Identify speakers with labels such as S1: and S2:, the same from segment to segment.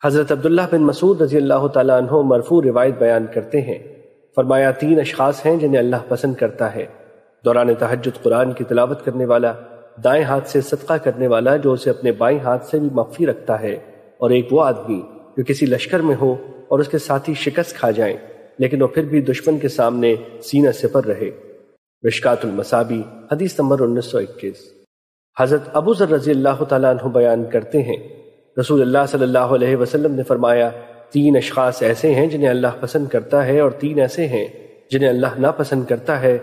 S1: حضرت عبداللہ بن مسعود رضی اللہ تعالیٰ عنہ مرفوع روایت بیان کرتے ہیں، فرمایا 3 اشخاص ہیں جنہیں اللہ پسند کرتا ہے: دوران تہجد قرآن کی تلاوت کرنے والا، دائیں ہاتھ سے صدقہ کرنے والا جو اسے اپنے بائیں ہاتھ سے بھی مخفی رکھتا ہے، اور ایک وہ آدمی جو کسی لشکر میں ہو اور اس کے ساتھی شکست کھا جائیں لیکن وہ پھر بھی دشمن کے سامنے سینہ سپر رہے۔ مشکوٰۃ المصابیح حدیث نمبر 1921۔ حضرت ابو ذر رضی اللہ تعالیٰ عنہ بیان کرتے ہیں، رسول اللہ صلی اللہ علیہ وسلم نے فرمایا 3 اشخاص ایسے ہیں جنہیں اللہ پسند کرتا ہے اور 3 ایسے ہیں جنہیں اللہ ناپسند کرتا ہے،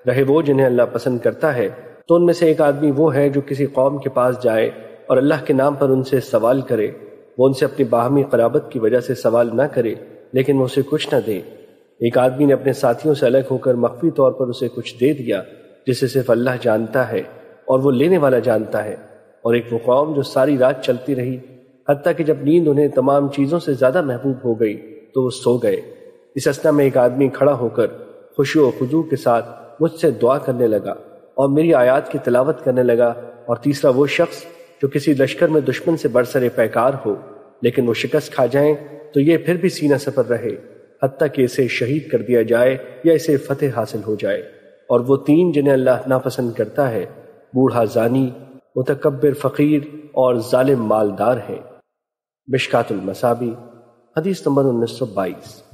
S1: رہے وہ جنہیں اللہ پسند کرتا ہے تو ان میں سے ایک آدمی وہ ہے جو کسی قوم کے پاس جائے اور اللہ کے نام پر ان سے سوال کرے، وہ ان سے اپنی باہمی قرابت کی وجہ سے سوال نہ کرے لیکن وہ اسے کچھ نہ دے۔ ایک آدمی نے اپنے ساتھیوں سے الگ ہو کر مخفی طور پر اسے کچھ دے دیا جسے صرف اللہ جانتا ہے اور وہ لینے والا جانتا ہے، اور ایک وہ قوم جو ساری رات چلتی رہی حتیٰ کہ جب نیند انہیں تمام چیزوں سے زیادہ محبوب ہو گئی تو وہ سو گئے۔ اس اثنا میں ایک آدمی کھڑا ہو کر خشوع و خضوع کے ساتھ مجھ سے دعا کرنے لگا اور میری آیات کی تلاوت کرنے لگا، اور تیسرا وہ شخص جو کسی لشکر میں دشمن سے برسر پیکار ہو لیکن وہ شکست کھا جائیں تو یہ پھر بھی سینہ سپر رہے حتیٰ کہ اسے شہید کر دیا جائے یا اسے فتح حاصل ہو جائے۔ اور وہ 3 جنہیں اللہ ناپسند کرتا ہے، بوڑھا زانی، متکبر فقیر اور ظالم مالدار ہیں۔ مشکوٰۃ المصابیح حدیث نمبر 1922۔